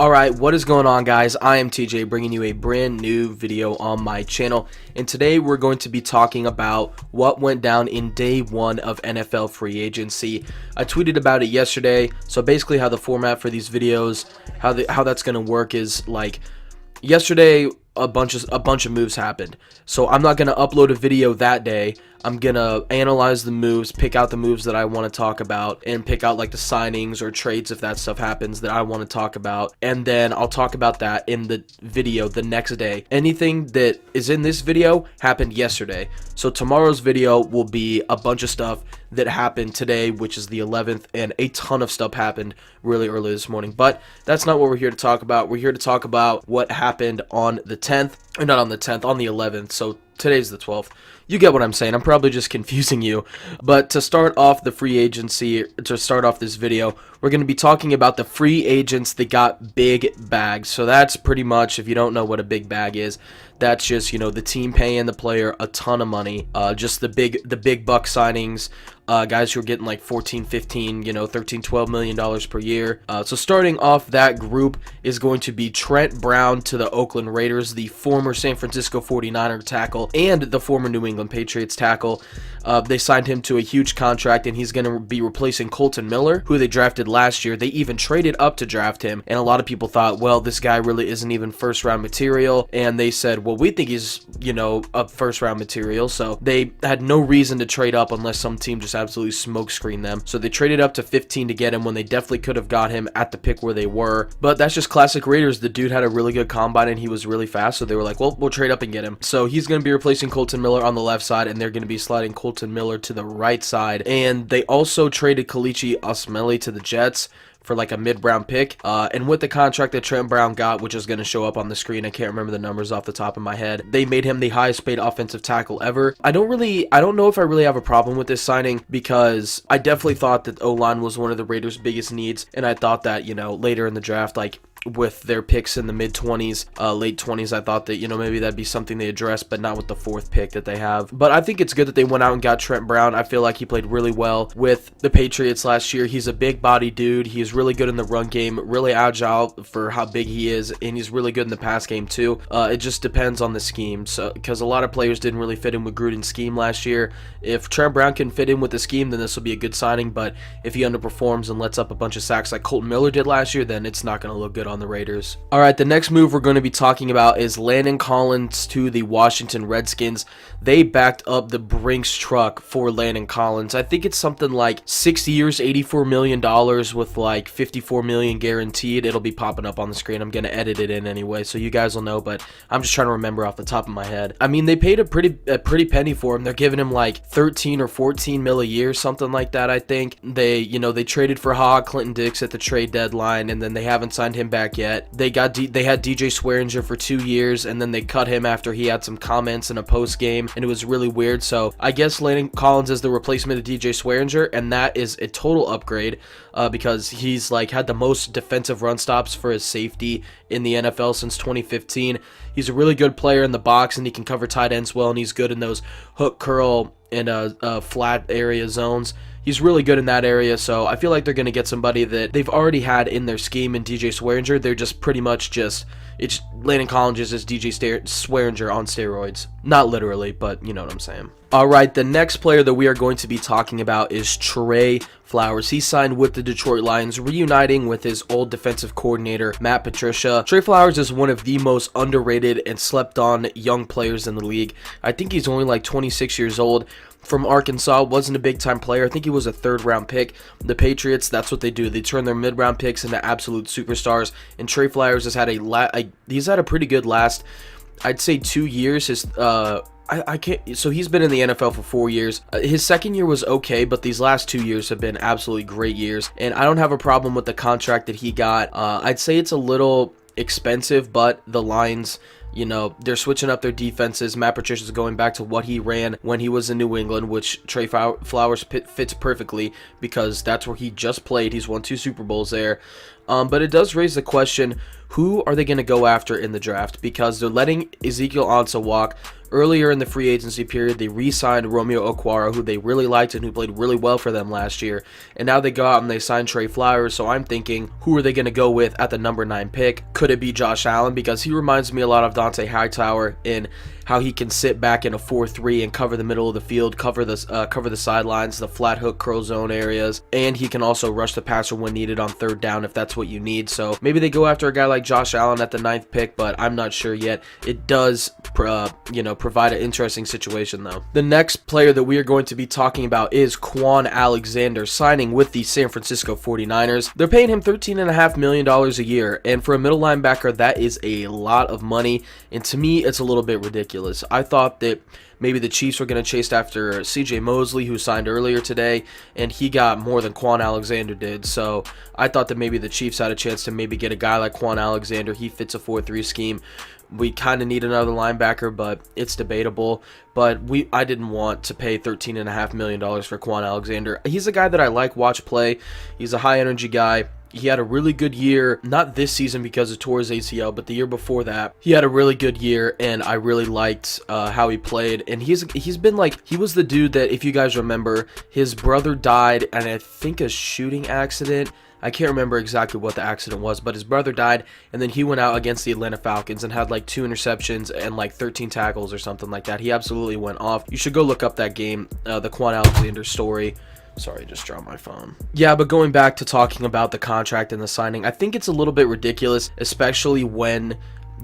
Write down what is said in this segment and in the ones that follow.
Alright, what is going on, guys? I am TJ, bringing you a brand new video on my channel, and today we're going to be talking about what went down in day one of NFL free agency. I tweeted about it yesterday. So basically how the format for these videos, how that's going to work is like yesterday a bunch of moves happened. So I'm not going to upload a video that day. I'm going to analyze the moves, pick out the moves that I want to talk about, and pick out like the signings or trades if that stuff happens that I want to talk about. And then I'll talk about that in the video the next day. Anything that is in this video happened yesterday. So tomorrow's video will be a bunch of stuff that happened today, which is the 11th, and a ton of stuff happened really early this morning. But that's not what we're here to talk about. We're here to talk about what happened on the 10th, or not on the 10th, on the 11th. So today's the 12th. You get what I'm saying. I'm probably just confusing you. But to start off the free agency, to start off this video, we're going to be talking about the free agents that got big bags. So that's pretty much, if you don't know what a big bag is, that's just, you know, the team paying the player a ton of money. Just the big buck signings. Guys who are getting like 14, 15, you know, 13, 12 million dollars per year. So starting off that group is going to be Trent Brown to the Oakland Raiders, the former San Francisco 49er tackle and the former New England Patriots tackle. They signed him to a huge contract, and he's going to be replacing Kolton Miller, who they drafted last year. They even traded up to draft him, and a lot of people thought, well, this guy really isn't even first round material, and they said, well, we think he's, you know, a first round material. So they had no reason to trade up unless some team just absolutely smokescreen them. So they traded up to 15 to get him when they definitely could have got him at the pick where they were. But that's just classic Raiders. The dude had a really good combine and he was really fast, so they were like, well, we'll trade up and get him. So he's going to be replacing Kolton Miller on the left side, and they're going to be sliding Kolton Miller to the right side. And they also traded Kalichi Osmele to the Jets for like a mid-round pick, and with the contract that Trent Brown got, which is going to show up on the screen, I can't remember the numbers off the top of my head, they made him the highest paid offensive tackle ever. I don't know if I really have a problem with this signing, because I definitely thought that O-line was one of the Raiders' biggest needs, and I thought that, you know, later in the draft, like with their picks in the mid-20s, late 20s, I thought that, you know, maybe that'd be something they addressed, but not with the fourth pick that they have. But I think it's good that they went out and got Trent Brown. I feel like he played really well with the Patriots last year. He's a big body dude. He's really good in the run game, really agile for how big he is, and he's really good in the pass game too. It just depends on the scheme, so because a lot of players didn't really fit in with Gruden's scheme last year. If Trent Brown can fit in with the scheme, then this will be a good signing, but if he underperforms and lets up a bunch of sacks like Kolton Miller did last year, then it's not going to look good on the Raiders. Alright, the next move we're going to be talking about is Landon Collins to the Washington Redskins. They backed up the Brinks truck for Landon Collins. I think it's something like 6 years, $84 million with like $54 million guaranteed. It'll be popping up on the screen. I'm going to edit it in anyway, so you guys will know, but I'm just trying to remember off the top of my head. I mean, they paid a pretty penny for him. They're giving him like 13 or 14 mil a year, something like that, I think. They traded for Clinton Dix at the trade deadline, and then they haven't signed him back yet. They had DJ Swearinger for 2 years, and then they cut him after he had some comments in a post game, and it was really weird. So I guess Landon Collins is the replacement of DJ Swearinger, and that is a total upgrade, because he's like had the most defensive run stops for his safety in the NFL since 2015. He's a really good player in the box, and he can cover tight ends well, and he's good in those hook, curl, and flat area zones. He's really good in that area, so I feel like they're going to get somebody that they've already had in their scheme in DJ Swearinger. They're just pretty much just, it's Landon Collins is just DJ Swearinger on steroids. Not literally, but you know what I'm saying. Alright, the next player that we are going to be talking about is Trey Flowers. He signed with the Detroit Lions, reuniting with his old defensive coordinator, Matt Patricia. Trey Flowers is one of the most underrated and slept on young players in the league. I think he's only like 26 years old. From Arkansas, wasn't a big-time player. I think he was a third-round pick. The Patriots, that's what they do. They turn their mid-round picks into absolute superstars. And Trey Flowers has had he's had a pretty good last, I'd say, 2 years. So he's been in the NFL for 4 years. His second year was okay, but these last 2 years have been absolutely great years. And I don't have a problem with the contract that he got. I'd say it's a little expensive, but the Lions, you know, they're switching up their defenses. Matt Patricia is going back to what he ran when he was in New England, which Trey Flowers fits perfectly because that's where he just played. He's won 2 Super Bowls there. But it does raise the question, who are they going to go after in the draft? Because they're letting Ezekiel Ansah walk. Earlier in the free agency period, they re-signed Romeo Okwara, who they really liked and who played really well for them last year. And now they go out and they sign Trey Flowers. So I'm thinking, who are they going to go with at the number 9 pick? Could it be Josh Allen? Because he reminds me a lot of Dante Hightower in how he can sit back in a 4-3 and cover the middle of the field, cover the sidelines, the flat hook curl zone areas, and he can also rush the passer when needed on third down if that's what you need. So maybe they go after a guy like Josh Allen at the 9th pick, but I'm not sure yet. It does, provide an interesting situation though. The next player that we are going to be talking about is Quan Alexander, signing with the San Francisco 49ers. They're paying him $13.5 million a year, and for a middle linebacker, that is a lot of money, and to me, it's a little bit ridiculous. I thought that maybe the Chiefs were going to chase after CJ Mosley, who signed earlier today, and he got more than Quan Alexander did. So I thought that maybe the Chiefs had a chance to maybe get a guy like Quan Alexander. He fits a 4-3 scheme. We kind of need another linebacker, but it's debatable. But I didn't want to pay $13.5 million for Quan Alexander. He's a guy that I like watch play. He's a high-energy guy. He had a really good year, not this season because he tore his ACL, but the year before that. He had a really good year, and I really liked how he played. And he was the dude that, if you guys remember, his brother died in, I think, a shooting accident. I can't remember exactly what the accident was, but his brother died, and then he went out against the Atlanta Falcons and had like 2 interceptions and like 13 tackles or something like that. He absolutely went off. You should go look up that game, the Quan Alexander story. Sorry, just dropped my phone. Yeah, but going back to talking about the contract and the signing, I think it's a little bit ridiculous, especially when,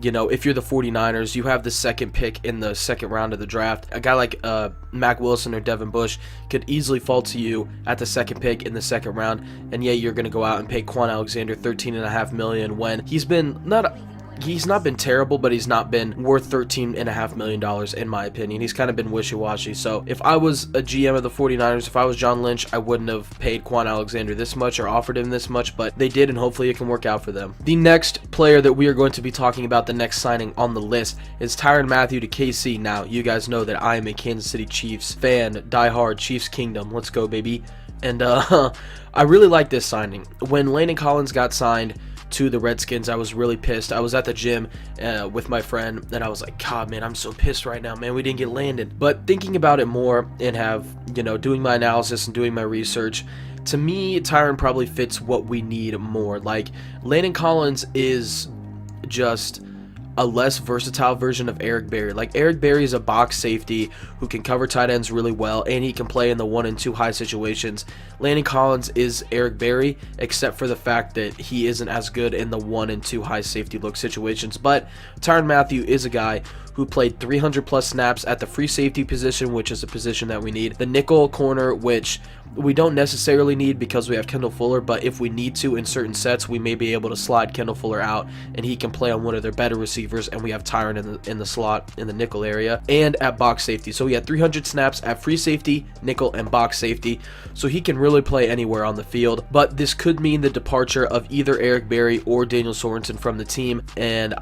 if you're the 49ers, you have the 2nd pick in the 2nd round of the draft. A guy like Mac Wilson or Devin Bush could easily fall to you at the 2nd pick in the 2nd round, and yet you're going to go out and pay Quan Alexander $13.5 million when he's not been terrible, but he's not been worth $13.5 million in my opinion. He's kind of been wishy-washy. So if I was a GM of the 49ers, if I was John Lynch, I wouldn't have paid Quan Alexander this much or offered him this much, but they did, and hopefully it can work out for them. The next player that we are going to be talking about, the next signing on the list, is Tyrann Mathieu to KC. Now, you guys know that I am a Kansas City Chiefs fan, die-hard, Chiefs Kingdom. Let's go, baby. And I really like this signing. When Landon Collins got signed to the Redskins, I was really pissed. I was at the gym with my friend, and I was like, God, man, I'm so pissed right now, man. We didn't get Landon. But thinking about it more and doing my analysis and doing my research, to me, Tyrann probably fits what we need more. Like, Landon Collins is just a less versatile version of Eric Berry. Like, Eric Berry is a box safety who can cover tight ends really well, and he can play in the 1 and 2 high situations. Landon Collins is Eric Berry, except for the fact that he isn't as good in the 1 and 2 high safety look situations. But Tyrann Mathieu is a guy who played 300 plus snaps at the free safety position, which is a position that we need. The nickel corner, which we don't necessarily need because we have Kendall Fuller, but if we need to in certain sets, we may be able to slide Kendall Fuller out, and he can play on one of their better receivers, and we have Tyrann in the slot in the nickel area, and at box safety. So he had 300 snaps at free safety, nickel, and box safety, so he can really play anywhere on the field. But this could mean the departure of either Eric Berry or Daniel Sorensen from the team, and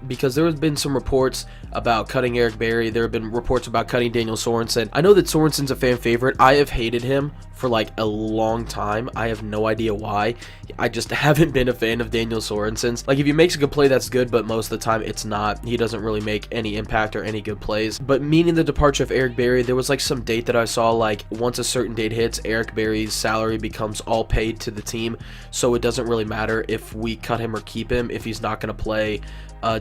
because there have been some reports about cutting Eric Berry, there have been reports about cutting Daniel Sorensen. I know that Sorensen's a fan favorite. I have hated him for like a long time. I have no idea why. I just haven't been a fan of Daniel Sorensen's. Like, if he makes a good play, that's good, but most of the time it's not. He doesn't really make any impact or any good plays. But meaning the departure of Eric Berry, there was like some date that I saw, like once a certain date hits, Eric Berry's salary becomes all paid to the team, so it doesn't really matter if we cut him or keep him. If he's not going to play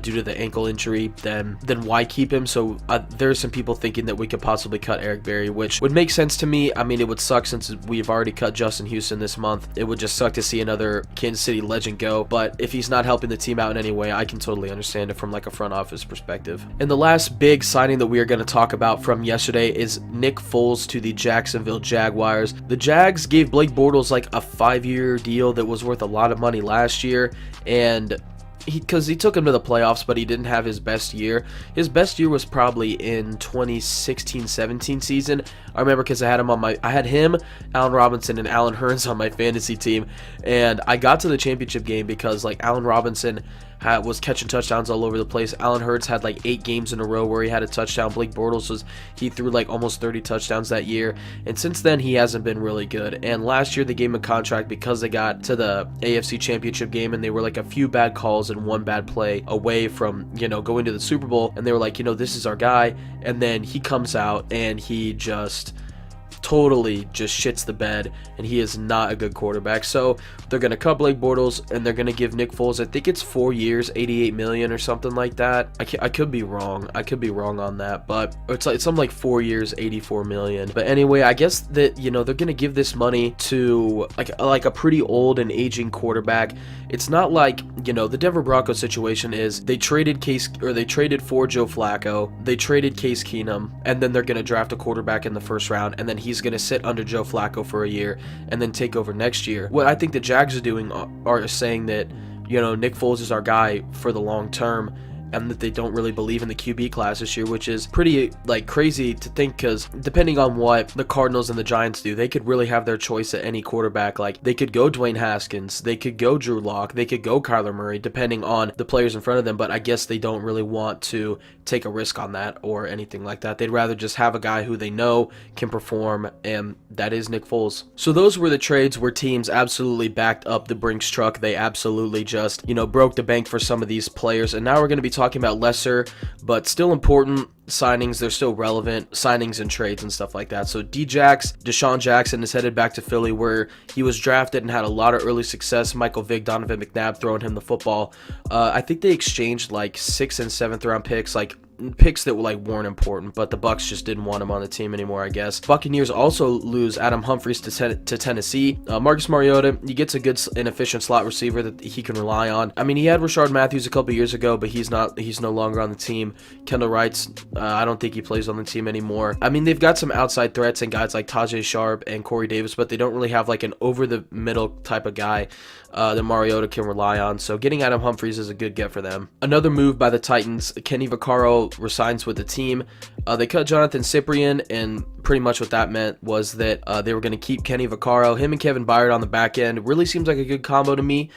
due to the ankle injury, then why keep him? So there's some people thinking that we could possibly cut Eric Berry, which would make sense to me. I mean, it would suck since we've already cut Justin Houston this month. It would just suck to see another Kansas City legend go, but if he's not helping the team out in any way, I can totally understand it from like a front office perspective. And the last big signing that we are going to talk about from yesterday is Nick Foles to the Jacksonville Jaguars. The Jags gave Blake Bortles like a 5-year deal that was worth a lot of money last year, and because he took him to the playoffs, but he didn't have his best year. His best year was probably in 2016-17 season. I remember because I had him, Allen Robinson, and Allen Hurns on my fantasy team, and I got to the championship game because like Allen Robinson was catching touchdowns all over the place. Allen Hurts had like 8 games in a row where he had a touchdown. Blake Bortles he threw like almost 30 touchdowns that year, and since then he hasn't been really good. And last year they gave him a contract because they got to the AFC Championship game and they were like a few bad calls and one bad play away from, going to the Super Bowl, and they were like, this is our guy. And then he comes out and he just totally just shits the bed, and he is not a good quarterback. So they're going to cut Blake Bortles and they're going to give Nick Foles, I think it's 4 years, $88 million or something like that. I could be wrong. I could be wrong on that, but it's something like 4 years, $84 million. But anyway, I guess that, they're going to give this money to like a pretty old and aging quarterback. It's not like, the Denver Broncos situation is they traded for Joe Flacco, they traded Case Keenum, and then they're going to draft a quarterback in the first round, and then he's going to sit under Joe Flacco for a year and then take over next year. What I think the Jags are doing are saying that, Nick Foles is our guy for the long term, and that they don't really believe in the QB class this year, which is pretty crazy to think, because depending on what the Cardinals and the Giants do, they could really have their choice at any quarterback. Like, they could go Dwayne Haskins, they could go Drew Lock, they could go Kyler Murray, depending on the players in front of them, but I guess they don't really want to take a risk on that or anything like that. They'd rather just have a guy who they know can perform, and that is Nick Foles. So those were the trades where teams absolutely backed up the Brinks truck. They absolutely just, broke the bank for some of these players, and now we're going to be talking about lesser but still important signings. They're still relevant signings and trades and stuff like that. So Deshaun Jackson is headed back to Philly, where he was drafted and had a lot of early success. Michael Vick, Donovan McNabb throwing him the football. I think they exchanged like 6th and 7th round picks, like picks that weren't important, but the Bucs just didn't want him on the team anymore, I guess. Buccaneers also lose Adam Humphries to Tennessee. Marcus Mariota, he gets a good and efficient slot receiver that he can rely on. I mean, he had Rashard Matthews a couple years ago, but he's no longer on the team. Kendall Wright's, I don't think he plays on the team anymore. I mean, they've got some outside threats and guys like Tajay Sharp and Corey Davis, but they don't really have like an over-the-middle type of guy that Mariota can rely on. So getting Adam Humphries is a good get for them. Another move by the Titans, Kenny Vaccaro resigns with the team. They cut Jonathan Cyprien, and pretty much what that meant was that they were going to keep Kenny Vaccaro. Him and Kevin Byard on the back end really seems like a good combo to me.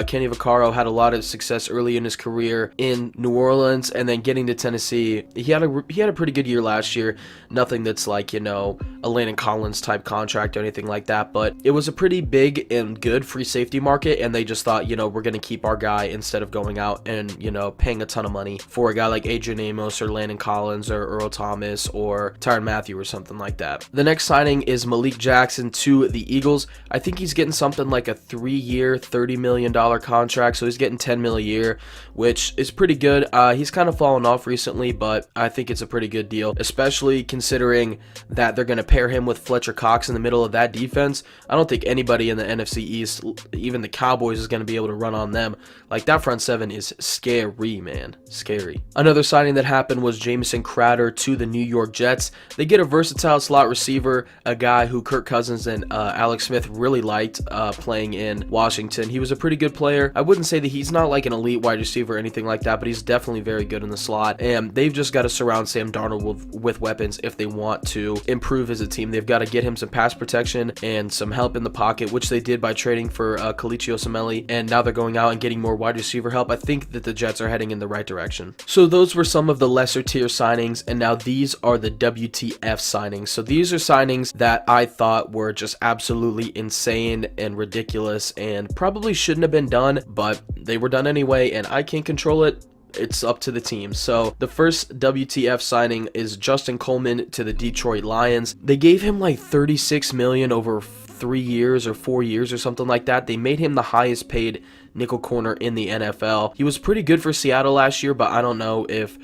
Kenny Vaccaro had a lot of success early in his career in New Orleans, and then getting to Tennessee, he had a pretty good year last year. Nothing that's like, a Landon Collins type contract or anything like that, but it was a pretty big and good free safety market, and they just thought, we're going to keep our guy instead of going out and, paying a ton of money for a guy like Adrian Amos or Landon Collins or Earl Thomas or Tyrann Mathieu or something like that. The next signing is Malik Jackson to the Eagles. I think he's getting something like a 3-year, $30 million contract, so he's getting $10 million a year, which is pretty good. He's kind of fallen off recently, but I think it's a pretty good deal, especially considering that they're going to pair him with Fletcher Cox in the middle of that defense. I don't think anybody in the NFC East, even the Cowboys, is going to be able to run on them. Like, that front seven is scary, man. Scary. Another signing that happened was Jamison Crowder to the New York Jets. They get a versatile slot receiver, a guy who Kirk Cousins and Alex Smith really liked playing in Washington. He was a pretty good player. I wouldn't say that he's not like an elite wide receiver or anything like that, but he's definitely very good in the slot, and they've just got to surround Sam Darnold with weapons if they want to improve as a team. They've got to get him some pass protection and some help in the pocket, which they did by trading for Kalichi Osemele, and now they're going out and getting more wide receiver help. I think that the Jets are heading in the right direction. So those were some of the lesser tier signings, and now these are the WTF signings. So these are signings that I thought were just absolutely insane and ridiculous and probably shouldn't have been done, but they were done anyway, and I can't control it. It's up to the team. So the first WTF signing is Justin Coleman to the Detroit Lions. They gave him like $36 million over 3 years or 4 years or something like that. They made him the highest paid nickel corner in the NFL. He was pretty good for Seattle last year, but I don't know if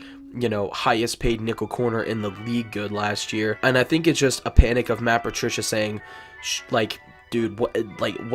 highest paid nickel corner in the league good last year. And I think it's just a panic of Matt Patricia saying, dude, what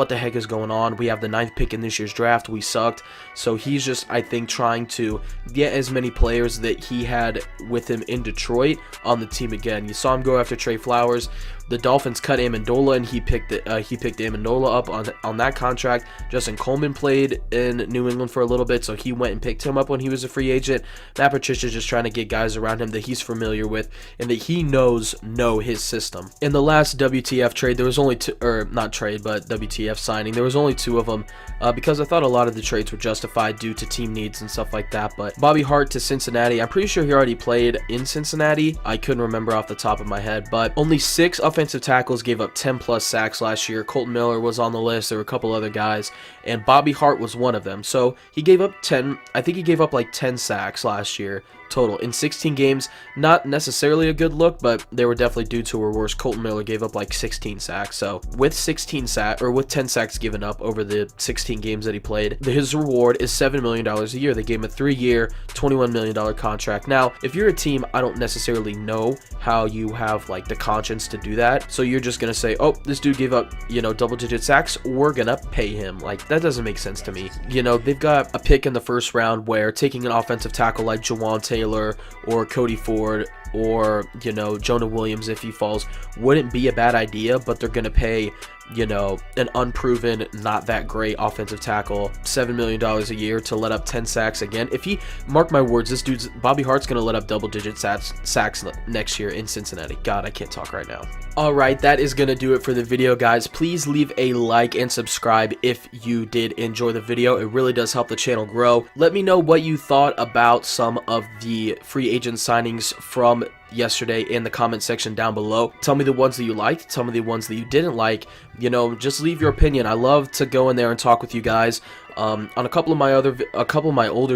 the heck is going on? We have the 9th pick in this year's draft. We sucked. So he's just, I think, trying to get as many players that he had with him in Detroit on the team again. You saw him go after Trey Flowers. The Dolphins cut Amendola, and he picked Amendola up on that contract. Justin Coleman played in New England for a little bit, so he went and picked him up when he was a free agent. Matt Patricia's just trying to get guys around him that he's familiar with and that he know his system. In the last WTF trade, there was only two, or not trade, but WTF signing. There was only 2 of them because I thought a lot of the trades were justified due to team needs and stuff like that. But Bobby Hart to Cincinnati, I'm pretty sure he already played in Cincinnati. I couldn't remember off the top of my head, but only 6 offensive tackles gave up 10 plus sacks last year. Colton Miller was on the list. There were a couple other guys, and Bobby Hart was one of them. So he gave up 10, I think he gave up like 10 sacks last year total in 16 games. Not necessarily a good look, but they were definitely due to or worse. Colton Miller gave up like 16 sacks. So with 10 sacks given up over the 16 games that he played, his reward is $7 million a year. They gave him a 3-year, $21 million contract. Now, if you're a team, I don't necessarily know how you have like the conscience to do that. So you're just gonna say, oh, this dude gave up, double-digit sacks, we're gonna pay him. Like, that doesn't make sense to me. They've got a pick in the first round where taking an offensive tackle like Jawan Taylor or Cody Ford or, Jonah Williams, if he falls, wouldn't be a bad idea, but they're going to pay, an unproven, not that great offensive tackle $7 million a year to let up 10 sacks again. If he, mark my words, Bobby Hart's going to let up double-digit sacks next year in Cincinnati. God, I can't talk right now. Alright, that is going to do it for the video, guys. Please leave a like and subscribe if you did enjoy the video. It really does help the channel grow. Let me know what you thought about some of the free agent signings from yesterday in the comment section down below. Tell me the ones that you liked, tell me the ones that you didn't like. Just leave your opinion. I love to go in there and talk with you guys. On a couple of my older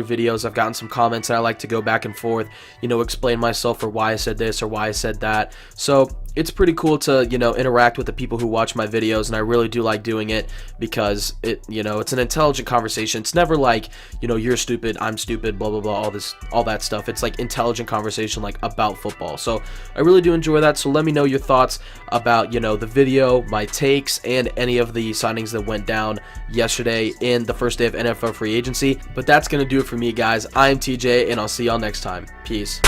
videos, I've gotten some comments, and I like to go back and forth, explain myself for why I said this or why I said that. So it's pretty cool to, interact with the people who watch my videos, and I really do like doing it because it's an intelligent conversation. It's never like, you're stupid, I'm stupid, blah, blah, blah, all that stuff. It's like intelligent conversation, like about football. So I really do enjoy that. So let me know your thoughts about, the video, my takes, and any of the signings that went down yesterday in the first day of NFL free agency. But that's going to do it for me, guys. I'm TJ, and I'll see y'all next time. Peace.